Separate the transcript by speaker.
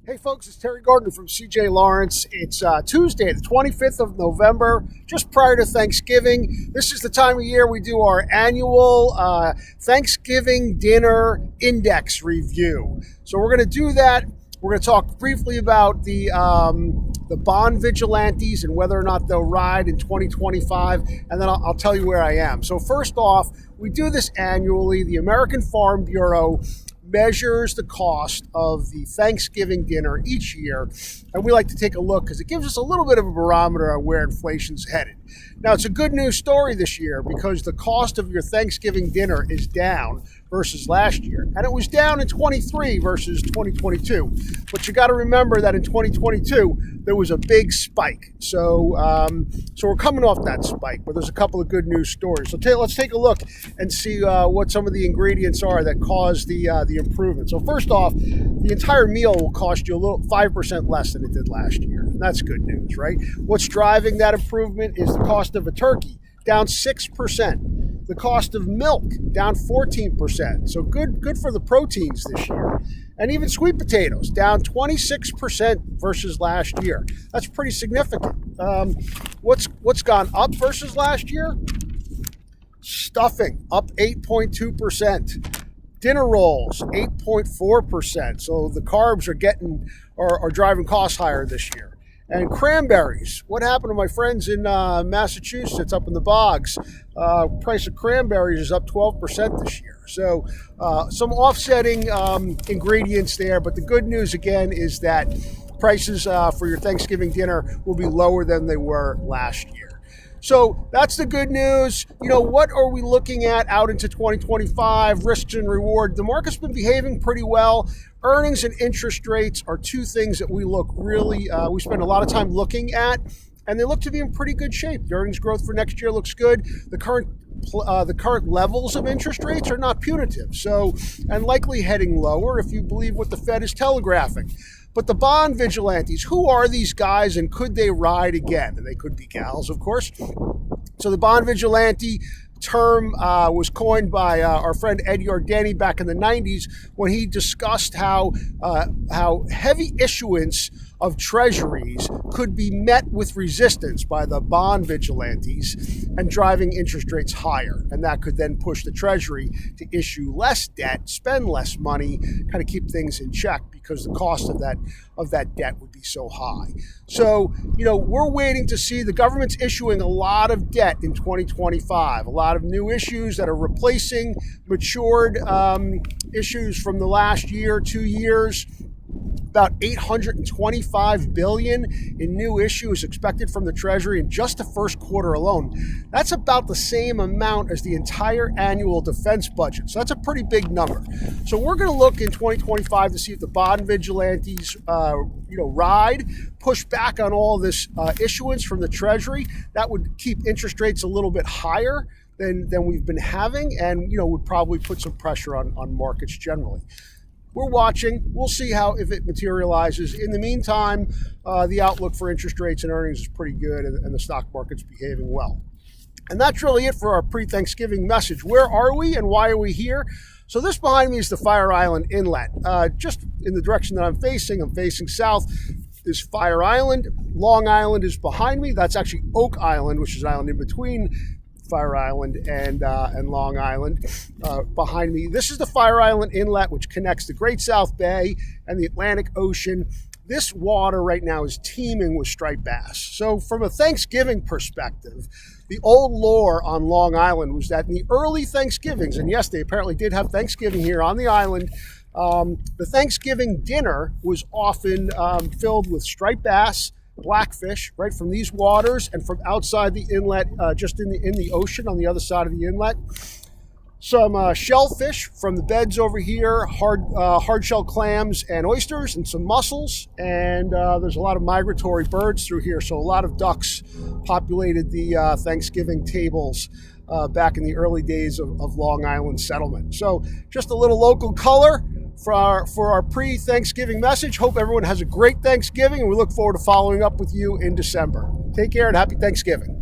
Speaker 1: Hey folks, it's Terry Gardner from CJ Lawrence. It's Tuesday, the 25th of November, just prior to Thanksgiving. This is the time of year we do our annual Thanksgiving dinner index review. So we're going to do that. We're going to talk briefly about the bond vigilantes and whether or not they'll ride in 2025, and then I'll tell you where I am. So first off, we do this annually. The American Farm Bureau measures the cost of the Thanksgiving dinner each year, and we like to take a look because it gives us a little bit of a barometer on where inflation's headed. Now, it's a good news story this year because the cost of your Thanksgiving dinner is down versus last year, and it was down in 23 versus 2022. But you got to remember that in 2022 there was a big spike, so we're coming off that spike. But there's a couple of good news stories. So let's take a look and see what some of the ingredients are that caused the improvement. So first off, the entire meal will cost you a little 5% less than it did last year. And that's good news, right? What's driving that improvement is the cost of a turkey, down 6%. The cost of milk, down 14%. So good for the proteins this year. And even sweet potatoes, down 26% versus last year. That's pretty significant. What's gone up versus last year? Stuffing, up 8.2%. Dinner rolls, 8.4%. So the carbs are driving costs higher this year. And cranberries. What happened to my friends in Massachusetts up in the bogs? Price of cranberries is up 12% this year. So some offsetting ingredients there. But the good news, again, is that prices for your Thanksgiving dinner will be lower than they were last year. So that's the good news. You know, what are we looking at out into 2025? Risks and reward. The market's been behaving pretty well. Earnings and interest rates are two things that we we spend a lot of time looking at, and they look to be in pretty good shape. The earnings growth for next year looks good. The current levels of interest rates are not punitive, and likely heading lower if you believe what the Fed is telegraphing. But the bond vigilantes, who are these guys and could they ride again? And they could be gals, of course. So the bond vigilante term was coined by our friend Ed Yardeni back in the 90s when he discussed how heavy issuance of treasuries could be met with resistance by the bond vigilantes and driving interest rates higher. And that could then push the treasury to issue less debt, spend less money, kind of keep things in check because the cost of that debt would be so high. So, we're waiting to see. The government's issuing a lot of debt in 2025, a lot of new issues that are replacing matured issues from the last year, 2 years. About $825 billion in new issues expected from the Treasury in just the first quarter alone. That's about the same amount as the entire annual defense budget. So that's a pretty big number. So we're going to look in 2025 to see if the bond vigilantes, ride, push back on all this issuance from the Treasury. That would keep interest rates a little bit higher than we've been having, and would probably put some pressure on markets generally. We're watching. We'll see if it materializes. In the meantime, the outlook for interest rates and earnings is pretty good, and the stock market's behaving well. And that's really it for our pre-Thanksgiving message. Where are we and why are we here? So this behind me is the Fire Island Inlet. Just in the direction that I'm facing south is Fire Island. Long Island is behind me. That's actually Oak Island, which is an island in between Fire Island and Long Island behind me. This is the Fire Island Inlet, which connects the Great South Bay and the Atlantic Ocean. This water right now is teeming with striped bass. So from a Thanksgiving perspective, the old lore on Long Island was that in the early Thanksgivings, and yes, they apparently did have Thanksgiving here on the island, the Thanksgiving dinner was often filled with striped bass, blackfish, right from these waters and from outside the inlet, just in the ocean on the other side of the inlet. Some shellfish from the beds over here, hard shell clams and oysters, and some mussels. And there's a lot of migratory birds through here, so a lot of ducks populated the Thanksgiving tables back in the early days of Long Island settlement. So just a little local color for our pre-Thanksgiving message. Hope everyone has a great Thanksgiving, and we look forward to following up with you in December. Take care and happy Thanksgiving.